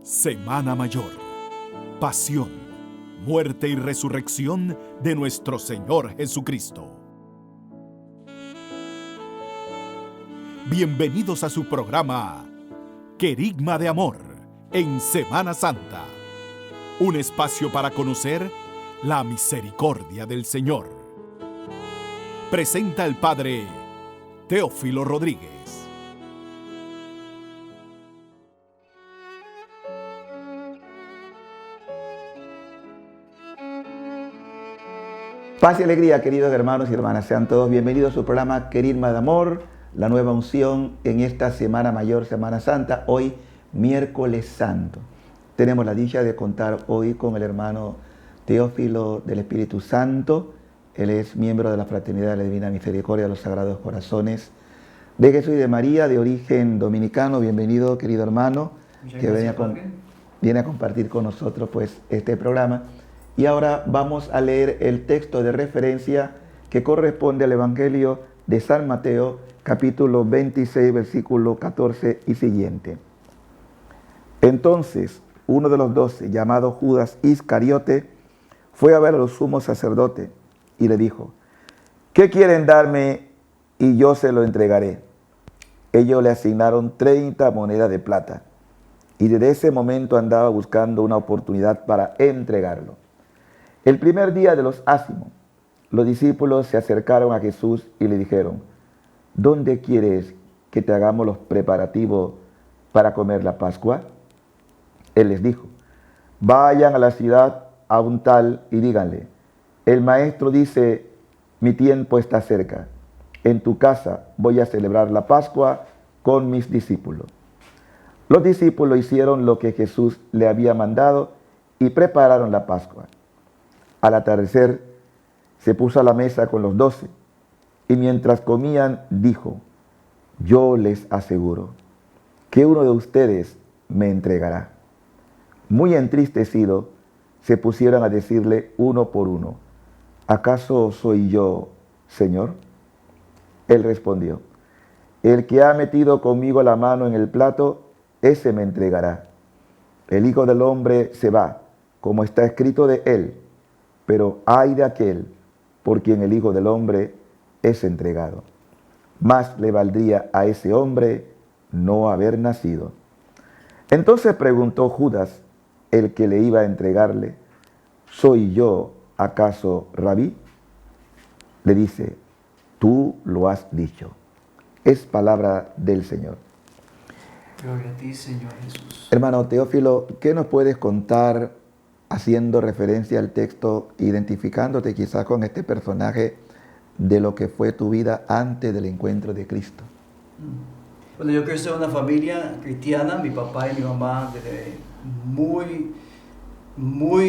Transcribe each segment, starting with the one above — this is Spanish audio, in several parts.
Semana Mayor. Pasión, muerte y resurrección de nuestro Señor Jesucristo. Bienvenidos a su programa Querigma de Amor en Semana Santa. Un espacio para conocer la misericordia del Señor. Presenta el Padre Teófilo Rodríguez. Paz y alegría, queridos hermanos y hermanas. Sean todos bienvenidos a su programa Querigma de Amor, la nueva unción en esta Semana Mayor, Semana Santa, hoy miércoles santo. Tenemos la dicha de contar hoy con el hermano Teófilo del Espíritu Santo. Él es miembro de la Fraternidad de la Divina Misericordia de los Sagrados Corazones de Jesús y de María, de origen dominicano. Bienvenido, querido hermano, que viene a compartir con nosotros pues este programa. Y ahora vamos a leer el texto de referencia que corresponde al Evangelio de San Mateo, capítulo 26, versículo 14 y siguiente. Entonces, uno de los 12, llamado Judas Iscariote, fue a ver a los sumos sacerdotes y le dijo: ¿qué quieren darme y yo se lo entregaré? Ellos le asignaron 30 monedas de plata y desde ese momento andaba buscando una oportunidad para entregarlo. El primer día de los ácimos, los discípulos se acercaron a Jesús y le dijeron: ¿dónde quieres que te hagamos los preparativos para comer la Pascua? Él les dijo: vayan a la ciudad a un tal y díganle: el maestro dice, mi tiempo está cerca. En tu casa voy a celebrar la Pascua con mis discípulos. Los discípulos hicieron lo que Jesús le había mandado y prepararon la Pascua. Al atardecer, se puso a la mesa con los 12 y mientras comían dijo: yo les aseguro que uno de ustedes me entregará. Muy entristecidos, se pusieron a decirle uno por uno: ¿acaso soy yo, Señor? Él respondió: el que ha metido conmigo la mano en el plato, ese me entregará. El Hijo del Hombre se va, como está escrito de él, pero ay de aquel por quien el Hijo del Hombre es entregado. Más le valdría a ese hombre no haber nacido. Entonces preguntó Judas, el que le iba a entregarle: ¿soy yo acaso, Rabí? Le dice: tú lo has dicho. Es palabra del Señor. Gloria a ti, Señor Jesús. Hermano Teófilo, ¿qué nos puedes contar haciendo referencia al texto, identificándote quizás con este personaje de lo que fue tu vida antes del encuentro de Cristo? Bueno, yo crecí en una familia cristiana. Mi papá y mi mamá desde muy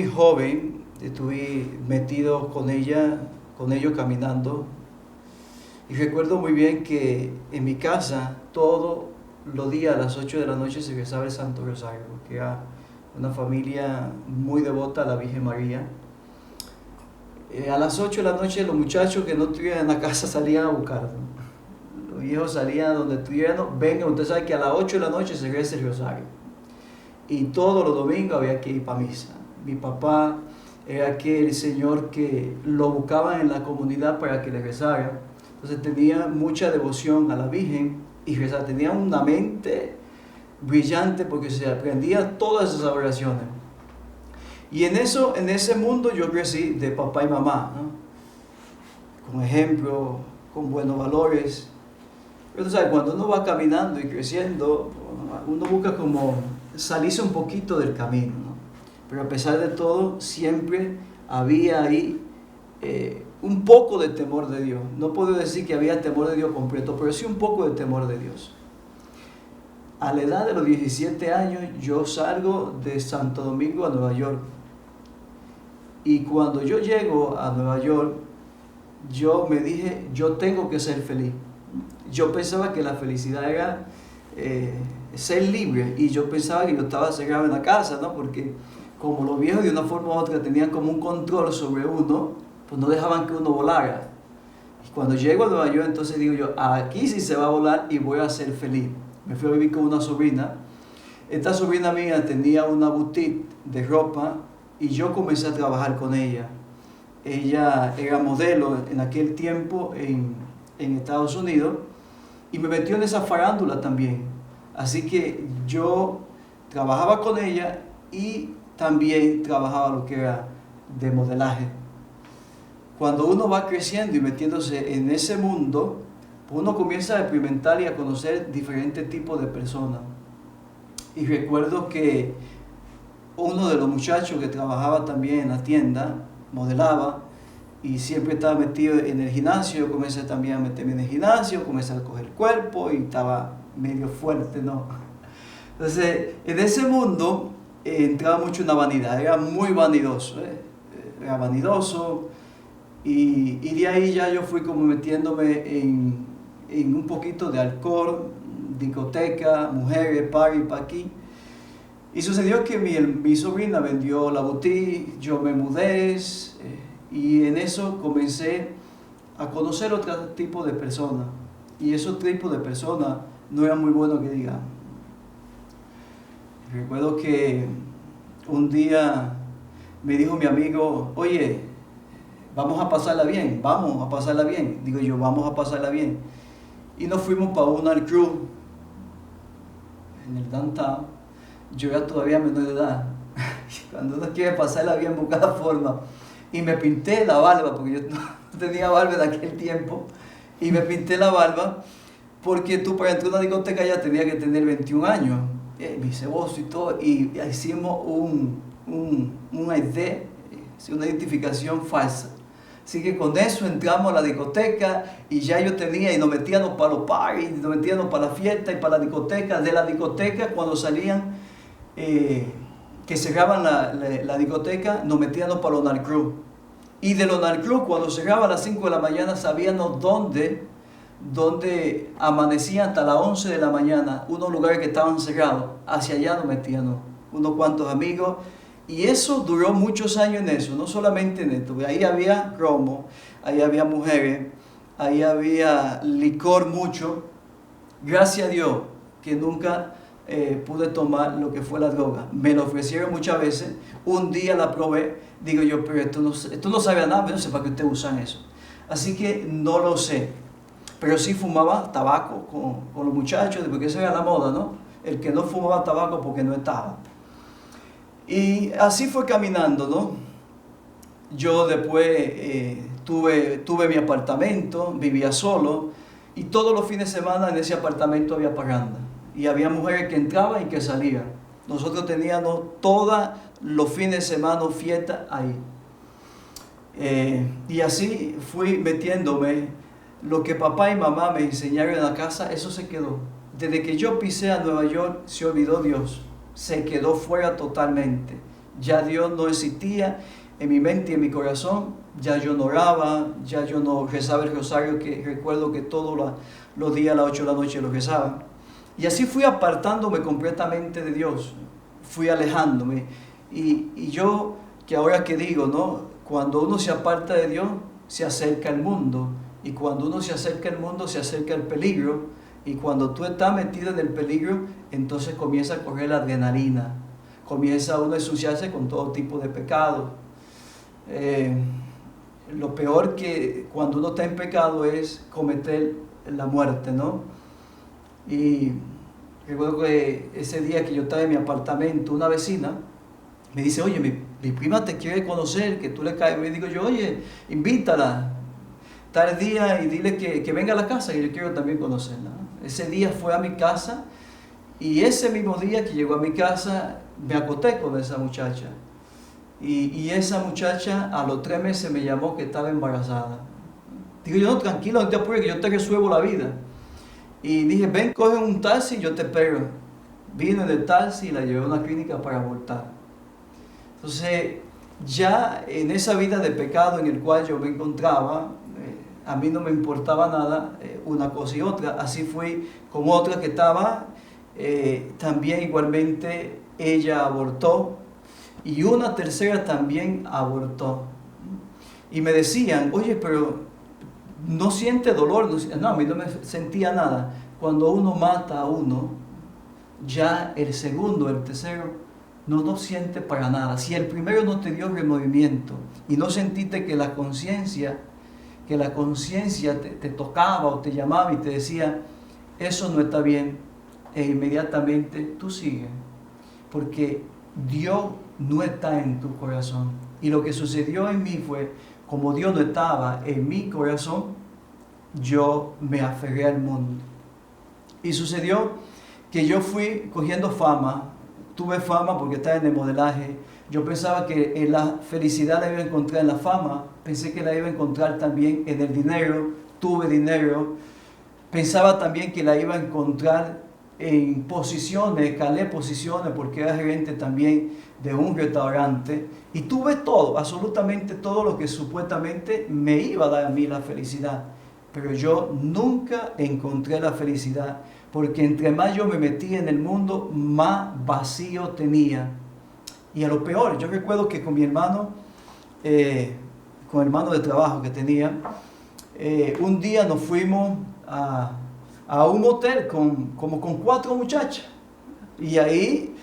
joven estuve metido con ellos caminando. Y recuerdo muy bien que en mi casa todos los días a las 8 de la noche se rezaba el Santo Rosario, porque era una familia muy devota a la Virgen María. A las 8 de la noche los muchachos que no estuvieran en la casa salían a buscarnos. Los viejos salían donde estuvieran: venga, usted sabe que a las 8 de la noche se reza el rosario. Y todos los domingos había que ir para misa. Mi papá era aquel señor que lo buscaban en la comunidad para que le rezara. Entonces tenía mucha devoción a la Virgen y rezaba. Tenía una mente brillante porque se aprendía todas esas oraciones. Y en ese mundo yo crecí de papá y mamá, ¿no? Con ejemplo, con buenos valores. Pero tú sabes, cuando uno va caminando y creciendo, uno busca como salirse un poquito del camino, ¿no? Pero a pesar de todo, siempre había ahí un poco de temor de Dios. No puedo decir que había temor de Dios completo, pero sí un poco de temor de Dios. A la edad de los 17 años, yo salgo de Santo Domingo a Nueva York. Y cuando yo llego a Nueva York, yo me dije: yo tengo que ser feliz. Yo pensaba que la felicidad era ser libre, y yo pensaba que yo estaba cerrado en la casa, ¿no? Porque como los viejos de una forma u otra tenían como un control sobre uno, pues no dejaban que uno volara. Y cuando llego a Nueva York, entonces digo yo: aquí sí se va a volar y voy a ser feliz. Me fui a vivir con una sobrina esta sobrina mía tenía una boutique de ropa y yo comencé a trabajar con ella. Ella era modelo en aquel tiempo en Estados Unidos y me metió en esa farándula también. Así que yo trabajaba con ella y también trabajaba lo que era de modelaje. Cuando uno va creciendo y metiéndose en ese mundo, uno comienza a experimentar y a conocer diferentes tipos de personas. Y recuerdo que uno de los muchachos que trabajaba también en la tienda, modelaba, y siempre estaba metido en el gimnasio. Yo comencé también a meterme en el gimnasio, comencé a coger cuerpo y estaba medio fuerte, ¿no? Entonces, en ese mundo entraba mucho una vanidad, era muy vanidoso, era vanidoso, y de ahí ya yo fui como metiéndome en un poquito de alcohol, discoteca, mujeres, party para aquí. Y sucedió que mi sobrina vendió la boutique, yo me mudé, y en eso comencé a conocer otro tipo de personas. Y esos tipos de personas no eran muy buenos que digamos. Recuerdo que un día me dijo mi amigo, oye, vamos a pasarla bien, vamos a pasarla bien. Digo yo, vamos a pasarla bien. Y nos fuimos para una crew en el downtown. Yo era todavía menor de edad. Cuando uno quiere pasarla bien, busca la forma. Y me pinté la barba, porque yo no tenía barba en aquel tiempo. Y me pinté la barba, porque tú para entrar a una discoteca ya tenías que tener 21 años. Me hice voz y todo. Y hicimos un ID, una identificación falsa. Así que con eso entramos a la discoteca y ya yo tenía, y nos metíamos para los parties, nos metíamos para la fiesta y para la discoteca. De la discoteca, cuando salían, que cerraban la discoteca, nos metíamos para los nightclubs. Y de los nightclubs, cuando cerraba a las 5 de la mañana, sabíamos dónde amanecían hasta las 11 de la mañana, unos lugares que estaban cerrados. Hacia allá nos metíamos, unos cuantos amigos. Y eso duró muchos años en eso, no solamente en esto. Ahí había romo, ahí había mujeres, ahí había licor mucho. Gracias a Dios que nunca pude tomar lo que fue la droga. Me lo ofrecieron muchas veces. Un día la probé. Digo yo, pero esto no sabe a nada, no sé para qué ustedes usan eso. Así que no lo sé. Pero sí fumaba tabaco con los muchachos, porque esa era la moda, ¿no? El que no fumaba tabaco porque no estaba. Y así fue caminando, ¿no? Yo después tuve mi apartamento, vivía solo, y todos los fines de semana en ese apartamento había parranda. Y había mujeres que entraban y que salían. Nosotros teníamos todos los fines de semana fiesta ahí. Y así fui metiéndome. Lo que papá y mamá me enseñaron en la casa, eso se quedó. Desde que yo pisé a Nueva York, se olvidó Dios. Se quedó fuera totalmente. Ya Dios no existía en mi mente y en mi corazón. Ya yo no oraba, ya yo no rezaba el rosario, que recuerdo que todos los días a las 8 de la noche lo rezaba. Y así fui apartándome completamente de Dios. Fui alejándome. Y yo, que ahora que digo, ¿no? Cuando uno se aparta de Dios, se acerca al mundo. Y cuando uno se acerca al mundo, se acerca al peligro. Y cuando tú estás metido en el peligro, entonces comienza a correr la adrenalina. Comienza uno a ensuciarse con todo tipo de pecado. Lo peor que cuando uno está en pecado es cometer la muerte, ¿no? Y recuerdo que ese día que yo estaba en mi apartamento, una vecina me dice, oye, mi prima te quiere conocer, que tú le caes. Me digo yo, oye, invítala tal día y dile que venga a la casa, que yo quiero también conocerla. Ese día fue a mi casa y ese mismo día que llegó a mi casa me acosté con esa muchacha. Y esa muchacha a los 3 meses me llamó que estaba embarazada. Digo yo, no, tranquilo, no te apures, que yo te resuelvo la vida. Y dije, ven, coge un taxi y yo te espero. Vine en el taxi y la llevé a una clínica para abortar. Entonces, ya en esa vida de pecado en el cual yo me encontraba, a mí no me importaba nada una cosa y otra. Así fui con otra que estaba, también igualmente ella abortó, y una tercera también abortó. Y me decían, oye, pero no siente dolor. No, a mí no me sentía nada. Cuando uno mata a uno, ya el segundo, el tercero, no lo siente para nada. Si el primero no te dio remordimiento y no sentiste que la conciencia te tocaba o te llamaba y te decía, eso no está bien, e inmediatamente tú sigues, porque Dios no está en tu corazón. Y lo que sucedió en mí fue, como Dios no estaba en mi corazón, yo me aferré al mundo. Y sucedió que yo fui cogiendo fama, tuve fama porque estaba en el modelaje. Yo pensaba que la felicidad la iba a encontrar en la fama, pensé que la iba a encontrar también en el dinero, tuve dinero. Pensaba también que la iba a encontrar en posiciones, escalé posiciones porque era gerente también de un restaurante y tuve todo, absolutamente todo lo que supuestamente me iba a dar a mí la felicidad. Pero yo nunca encontré la felicidad porque entre más yo me metí en el mundo, más vacío tenía. Y a lo peor, yo recuerdo que con mi hermano, con el hermano de trabajo que tenía, un día nos fuimos a un motel como con 4 muchachas. Y ahí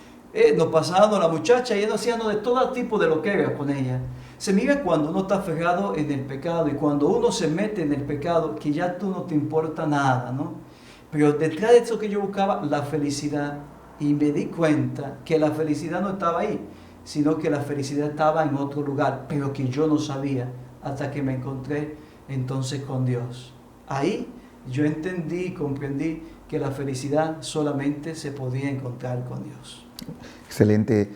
nos pasábamos la muchacha y nos hacíamos de todo tipo de loqueras con ella. Se mira cuando uno está aferrado en el pecado y cuando uno se mete en el pecado que ya tú no te importa nada, ¿no? Pero detrás de eso que yo buscaba, la felicidad, y me di cuenta que la felicidad no estaba ahí, sino que la felicidad estaba en otro lugar, pero que yo no sabía hasta que me encontré entonces con Dios. Ahí yo entendí y comprendí que la felicidad solamente se podía encontrar con Dios. Excelente.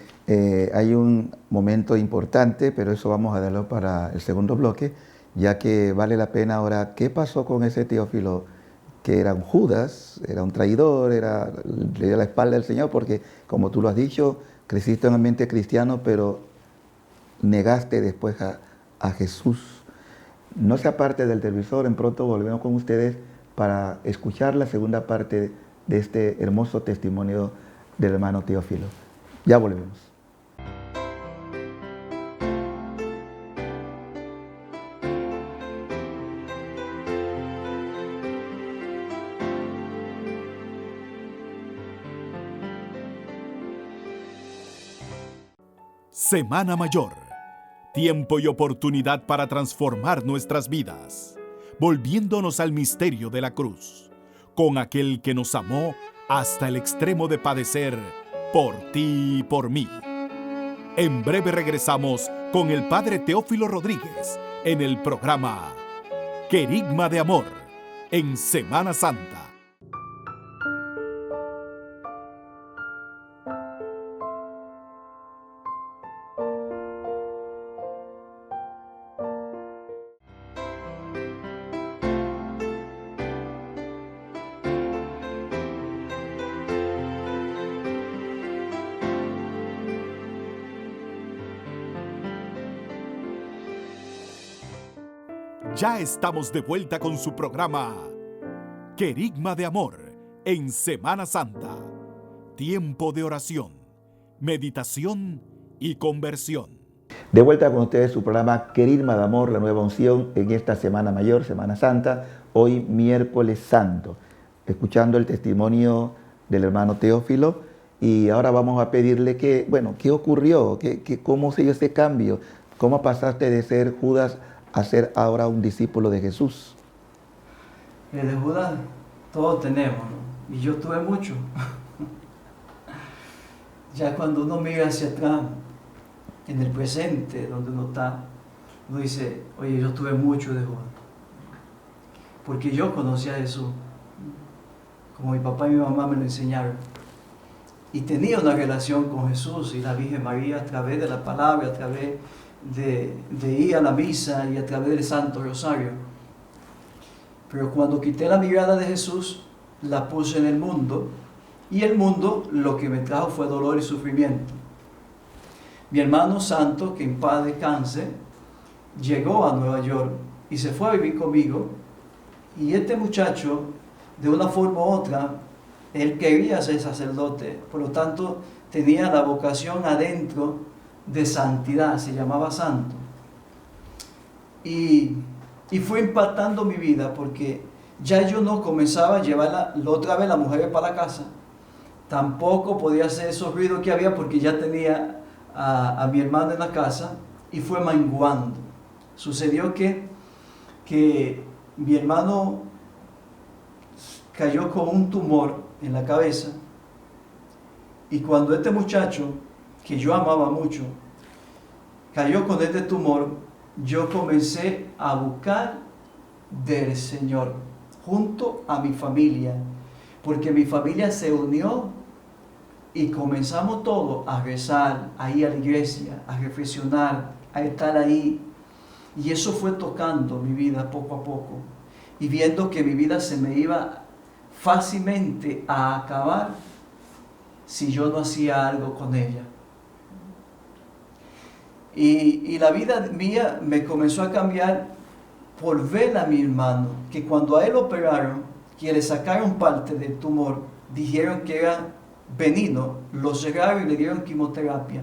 Hay un momento importante, pero eso vamos a darlo para el segundo bloque, ya que vale la pena ahora, ¿qué pasó con ese Teófilo que era un Judas, era un traidor, le dio la espalda al Señor? Porque, como tú lo has dicho, creciste en un ambiente cristiano, pero negaste después a Jesús. No se aparte del televisor, en pronto volvemos con ustedes para escuchar la segunda parte de este hermoso testimonio del hermano Teófilo. Ya volvemos. Semana Mayor. Tiempo y oportunidad para transformar nuestras vidas, volviéndonos al misterio de la cruz, con aquel que nos amó hasta el extremo de padecer por ti y por mí. En breve regresamos con el Padre Teófilo Rodríguez en el programa Querigma de Amor en Semana Santa. Ya estamos de vuelta con su programa Querigma de Amor en Semana Santa. Tiempo de oración, meditación y conversión. De vuelta con ustedes su programa Querigma de Amor, la nueva unción en esta Semana Mayor, Semana Santa, hoy miércoles santo, escuchando el testimonio del hermano Teófilo. Y ahora vamos a pedirle ¿qué ocurrió? ¿Cómo se dio ese cambio? ¿Cómo pasaste de ser Judas a ser ahora un discípulo de Jesús? De Judas todos tenemos, ¿no? Y yo tuve mucho. Ya cuando uno mira hacia atrás, en el presente, donde uno está, uno dice, oye, yo tuve mucho de Judas. Porque yo conocí a Jesús, como mi papá y mi mamá me lo enseñaron. Y tenía una relación con Jesús y la Virgen María a través de la palabra, a través de ir a la misa y a través del Santo Rosario. Pero cuando quité la mirada de Jesús, la puse en el mundo, y el mundo lo que me trajo fue dolor y sufrimiento. Mi hermano santo, que en paz descanse, llegó a Nueva York y se fue a vivir conmigo, y este muchacho, de una forma u otra, él quería ser sacerdote, por lo tanto tenía la vocación adentro de santidad, se llamaba santo. Y fue impactando mi vida porque ya yo no comenzaba a llevar otra vez las mujeres para la casa, tampoco podía hacer esos ruidos que había porque ya tenía a mi hermano en la casa y fue menguando. Sucedió que mi hermano cayó con un tumor en la cabeza y cuando este muchacho, que yo amaba mucho, cayó con este tumor, yo comencé a buscar del Señor junto a mi familia, porque mi familia se unió y comenzamos todos a rezar, a ir a la iglesia, a reflexionar, a estar ahí. Y eso fue tocando mi vida poco a poco y viendo que mi vida se me iba fácilmente a acabar si yo no hacía algo con ella. Y la vida mía me comenzó a cambiar por ver a mi hermano, que cuando a él operaron, que le sacaron parte del tumor, dijeron que era benigno, lo cerraron y le dieron quimioterapia.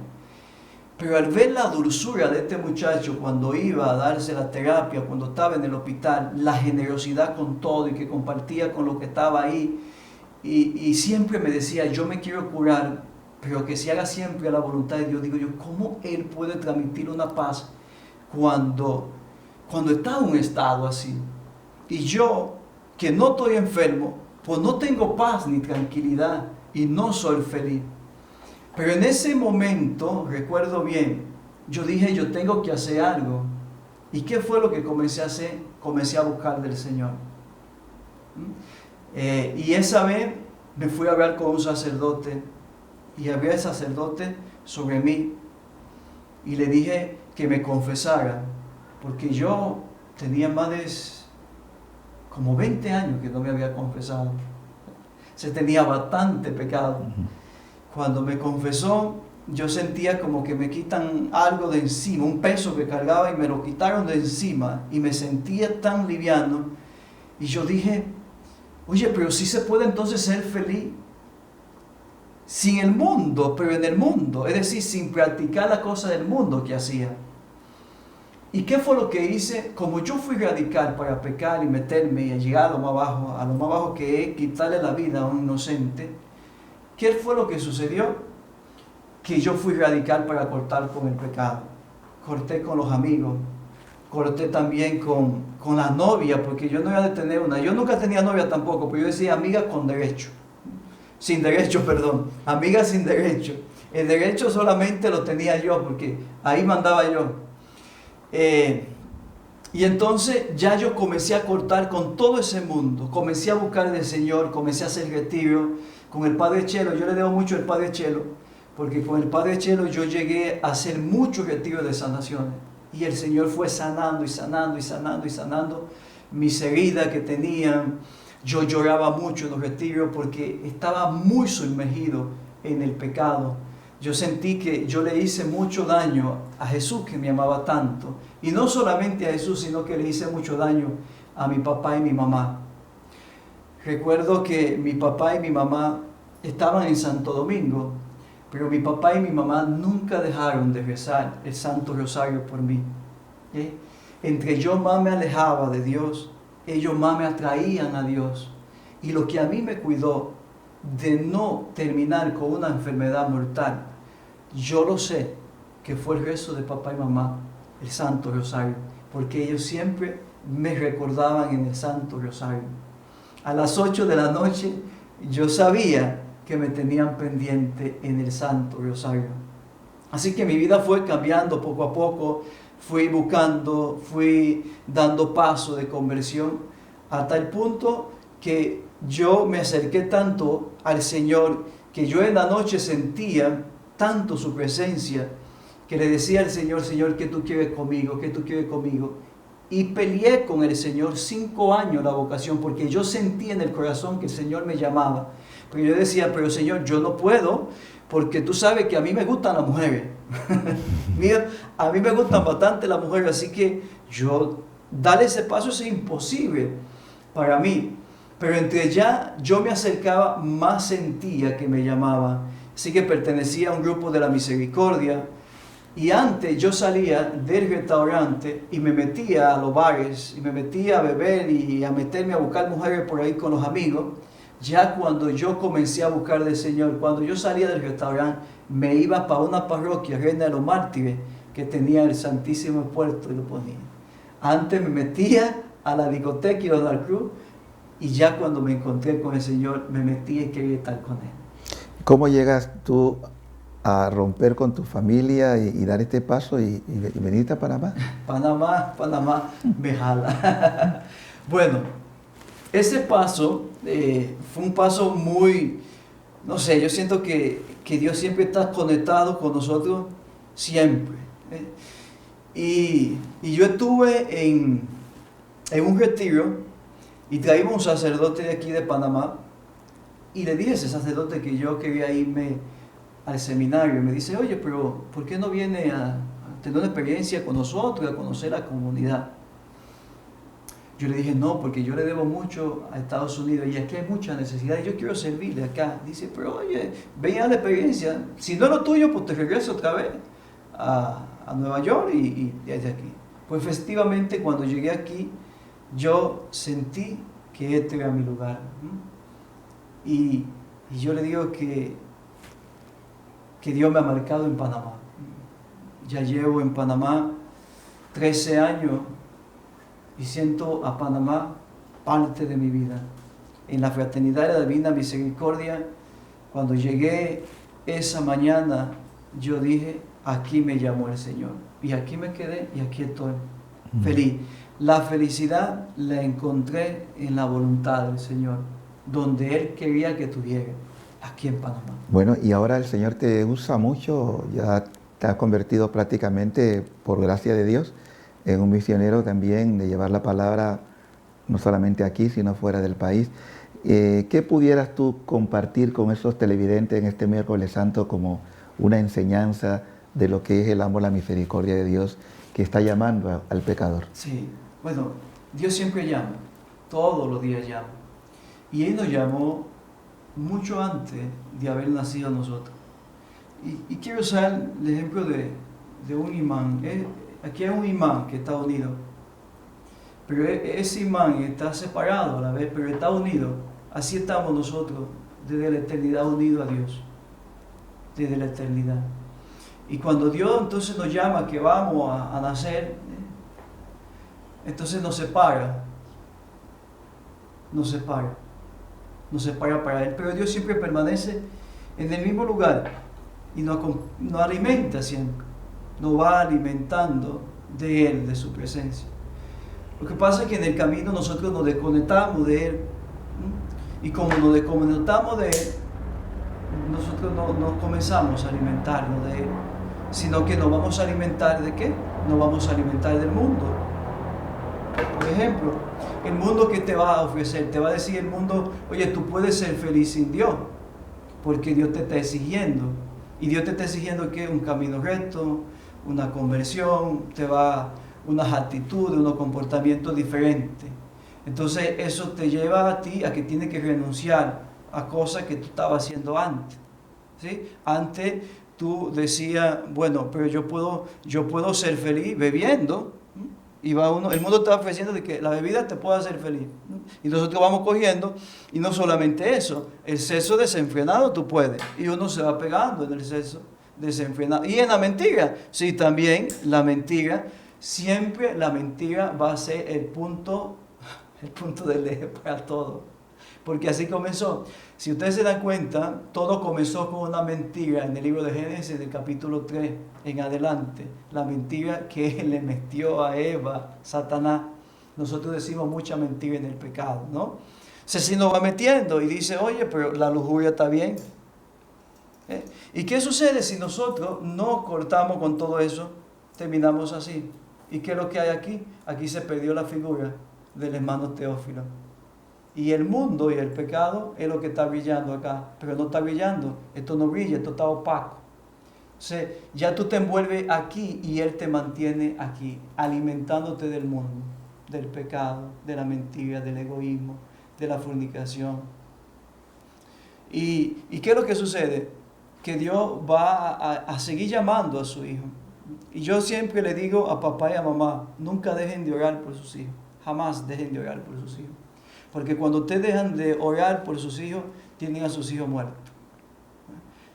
Pero al ver la dulzura de este muchacho cuando iba a darse la terapia, cuando estaba en el hospital, la generosidad con todo y que compartía con lo que estaba ahí, y siempre me decía, yo me quiero curar, pero que se haga siempre la voluntad de Dios. Digo yo, ¿cómo Él puede transmitir una paz cuando está en un estado así? Y yo, que no estoy enfermo, pues no tengo paz ni tranquilidad y no soy feliz. Pero en ese momento, recuerdo bien, yo dije, yo tengo que hacer algo. ¿Y qué fue lo que comencé a hacer? Comencé a buscar del Señor. Y esa vez me fui a hablar con un sacerdote y hablé al sacerdote sobre mí y le dije que me confesara, porque yo tenía más de como 20 años que no me había confesado. Se tenía bastante pecado. Cuando me confesó, yo sentía como que me quitan algo de encima, un peso que cargaba y me lo quitaron de encima y me sentía tan liviano. Y yo dije, oye, pero sí se puede entonces ser feliz sin el mundo, pero en el mundo, es decir, sin practicar la cosa del mundo que hacía. ¿Y qué fue lo que hice? Como yo fui radical para pecar y meterme y llegar a lo más bajo que es quitarle la vida a un inocente, ¿qué fue lo que sucedió? Que yo fui radical para cortar con el pecado. Corté con los amigos, corté también con la novia, porque yo no iba a tener una. Yo nunca tenía novia tampoco, pero yo decía amiga con derecho. Sin derecho, perdón. Amiga sin derecho. El derecho solamente lo tenía yo, porque ahí mandaba yo. Y entonces ya yo comencé a cortar con todo ese mundo. Comencé a buscar del Señor, comencé a hacer retiro con el Padre Chelo. Yo le debo mucho al Padre Chelo, porque con el Padre Chelo yo llegué a hacer muchos retiros de sanaciones. Y el Señor fue sanando y sanando y sanando y sanando mis heridas que tenían. Yo lloraba mucho en los retiros porque estaba muy sumergido en el pecado. Yo sentí que yo le hice mucho daño a Jesús, que me amaba tanto. Y no solamente a Jesús, sino que le hice mucho daño a mi papá y mi mamá. Recuerdo que mi papá y mi mamá estaban en Santo Domingo, pero mi papá y mi mamá nunca dejaron de rezar el Santo Rosario por mí. Entre yo más me alejaba de Dios, ellos más me atraían a Dios. Y lo que a mí me cuidó de no terminar con una enfermedad mortal, yo lo sé que fue el rezo de papá y mamá, el Santo Rosario, porque ellos siempre me recordaban en el Santo Rosario. A las 8 de la noche yo sabía que me tenían pendiente en el Santo Rosario. Así que mi vida fue cambiando poco a poco, fui buscando, fui dando paso de conversión, hasta el punto que yo me acerqué tanto al Señor, que yo en la noche sentía tanto su presencia, que le decía al Señor, Señor, ¿qué tú quieres conmigo? ¿Qué tú quieres conmigo? Y peleé con el Señor 5 años la vocación, porque yo sentía en el corazón que el Señor me llamaba. Pero yo decía, pero Señor, yo no puedo, porque tú sabes que a mí me gustan las mujeres. Mira, a mí me gustan bastante las mujeres, así que darle ese paso es imposible para mí. Pero entre ya yo me acercaba, más sentía que me llamaba. Así que pertenecía a un grupo de la misericordia. Y antes yo salía del restaurante y me metía a los bares, y me metía a beber y a meterme a buscar mujeres por ahí con los amigos, Ya cuando yo comencé a buscar del Señor, cuando yo salía del restaurante, me iba para una parroquia, Reina de los Mártires, que tenía el Santísimo Puerto y lo ponía. Antes me metía a la discoteca y a la cruz, y ya cuando me encontré con el Señor, me metí y quería estar con Él. ¿Cómo llegas tú a romper con tu familia y dar este paso y venirte a Panamá? Panamá me jala. Bueno, ese paso fue un paso muy, no sé, yo siento que Dios siempre está conectado con nosotros, siempre. Y yo estuve en un retiro y traímos un sacerdote de aquí de Panamá y le dije a ese sacerdote que yo quería irme al seminario. Y me dice, oye, pero ¿por qué no viene a tener una experiencia con nosotros, a conocer la comunidad? Yo le dije, no, porque yo le debo mucho a Estados Unidos y aquí hay mucha necesidad y yo quiero servirle acá. Dice, pero oye, ven a la experiencia. Si no es lo tuyo, pues te regreso otra vez a Nueva York y desde aquí. Pues efectivamente, cuando llegué aquí, yo sentí que este era mi lugar. Y yo le digo que Dios me ha marcado en Panamá. Ya llevo en Panamá 13 años y siento a Panamá parte de mi vida. En la Fraternidad de la Divina Misericordia, cuando llegué esa mañana, yo dije, aquí me llamó el Señor. Y aquí me quedé y aquí estoy feliz. La felicidad la encontré en la voluntad del Señor, donde Él quería que estuviera, aquí en Panamá. Bueno, y ahora el Señor te usa mucho, ya te has convertido prácticamente, por gracia de Dios, en un misionero también de llevar la palabra no solamente aquí, sino fuera del país. ¿Qué pudieras tú compartir con esos televidentes en este miércoles santo como una enseñanza de lo que es el amor, la misericordia de Dios que está llamando al pecador? Sí, bueno, Dios siempre llama, todos los días llama. Y Él nos llamó mucho antes de haber nacido nosotros. Y quiero usar el ejemplo de un imán. Aquí hay un imán que está unido, pero ese imán está separado a la vez, pero está unido. Así estamos nosotros desde la eternidad unidos a Dios, desde la eternidad. Y cuando Dios entonces nos llama que vamos a nacer, entonces nos separa para Él, pero Dios siempre permanece en el mismo lugar y nos alimenta siempre, nos va alimentando de Él, de su presencia. Lo que pasa es que en el camino nosotros nos desconectamos de Él, y como nos desconectamos de Él, nosotros no comenzamos a alimentarnos de Él, sino que nos vamos a alimentar ¿de qué? Nos vamos a alimentar del mundo. Por ejemplo, el mundo que te va a ofrecer, te va a decir el mundo, oye, tú puedes ser feliz sin Dios, porque Dios te está exigiendo. Y Dios te está exigiendo que un camino recto, una conversión, unas actitudes, unos comportamientos diferentes. Entonces eso te lleva a ti a que tienes que renunciar a cosas que tú estabas haciendo antes. ¿Sí? Antes tú decías, bueno, pero yo puedo ser feliz bebiendo. Y el mundo está ofreciendo de que la bebida te puede hacer feliz. Y nosotros vamos cogiendo, y no solamente eso, el sexo desenfrenado tú puedes. Y uno se va pegando en el sexo desenfrenado. Y en la mentira, sí, también la mentira, siempre la mentira va a ser el punto del eje para todo. Porque así comenzó. Si ustedes se dan cuenta, todo comenzó con una mentira en el libro de Génesis, del capítulo 3 en adelante. La mentira que le metió a Eva, Satanás. Nosotros decimos mucha mentira en el pecado, ¿no? Se nos va metiendo y dice, oye, pero la lujuria está bien. ¿Y qué sucede si nosotros no cortamos con todo eso? Terminamos así. ¿Y qué es lo que hay aquí? Aquí se perdió la figura del hermano Teófilo. Y el mundo y el pecado es lo que está brillando acá, pero no está brillando, esto no brilla, esto está opaco. O sea, ya tú te envuelves aquí y Él te mantiene aquí, alimentándote del mundo, del pecado, de la mentira, del egoísmo, de la fornicación. ¿Y qué es lo que sucede? Que Dios va a seguir llamando a su hijo. Y yo siempre le digo a papá y a mamá, nunca dejen de orar por sus hijos, jamás dejen de orar por sus hijos. Porque cuando ustedes dejan de orar por sus hijos, tienen a sus hijos muertos.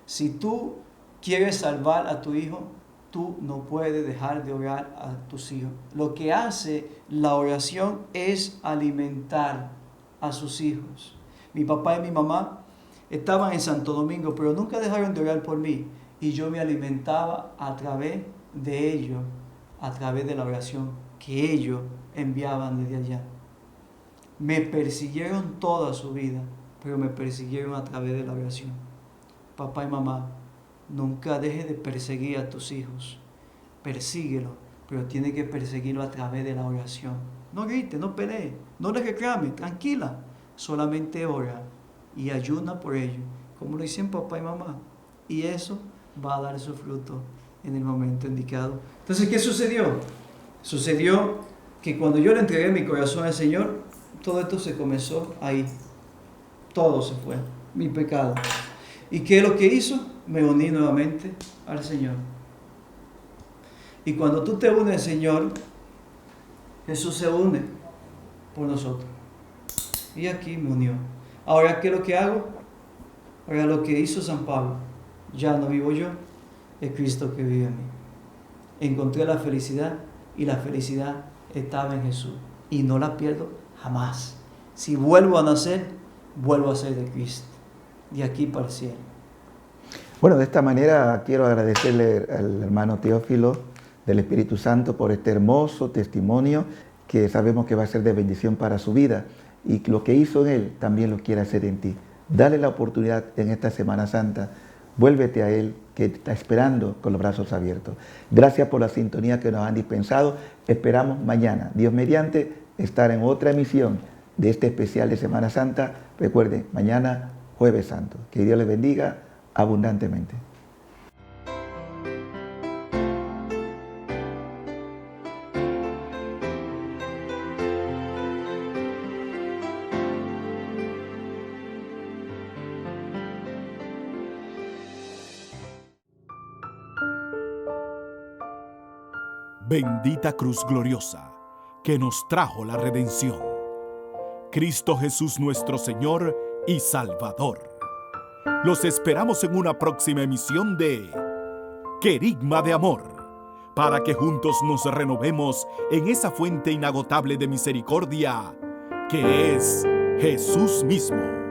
Si tú quieres salvar a tu hijo, tú no puedes dejar de orar a tus hijos. Lo que hace la oración es alimentar a sus hijos. Mi papá y mi mamá estaban en Santo Domingo, pero nunca dejaron de orar por mí. Y yo me alimentaba a través de ellos, a través de la oración que ellos enviaban desde allá. Me persiguieron toda su vida, pero me persiguieron a través de la oración. Papá y mamá, nunca dejes de perseguir a tus hijos. Persíguelo, pero tienes que perseguirlo a través de la oración. No grites, no pelees, no le reclames, tranquila. Solamente ora y ayuna por ellos, como lo dicen papá y mamá. Y eso va a dar su fruto en el momento indicado. Entonces, ¿qué sucedió? Sucedió que cuando yo le entregué mi corazón al Señor, todo esto se comenzó ahí. Todo se fue, mi pecado. ¿Y qué es lo que hizo? Me uní nuevamente al Señor. Y cuando tú te unes al Señor, Jesús se une por nosotros. Y aquí me unió. Ahora, ¿qué es lo que hago? Ahora, lo que hizo San Pablo. Ya no vivo yo, es Cristo que vive en mí. Encontré la felicidad y la felicidad estaba en Jesús. Y no la pierdo jamás. Si vuelvo a nacer, vuelvo a ser de Cristo. De aquí para el cielo. Bueno, de esta manera quiero agradecerle al hermano Teófilo del Espíritu Santo por este hermoso testimonio que sabemos que va a ser de bendición para su vida. Y lo que hizo en él, también lo quiere hacer en ti. Dale la oportunidad en esta Semana Santa. Vuélvete a él, que está esperando con los brazos abiertos. Gracias por la sintonía que nos han dispensado. Esperamos mañana, Dios mediante, estar en otra emisión de este especial de Semana Santa. Recuerden, mañana Jueves Santo. Que Dios les bendiga abundantemente. Bendita cruz gloriosa, que nos trajo la redención. Cristo Jesús nuestro Señor y Salvador. Los esperamos en una próxima emisión de Querigma de Amor, para que juntos nos renovemos en esa fuente inagotable de misericordia, que es Jesús mismo.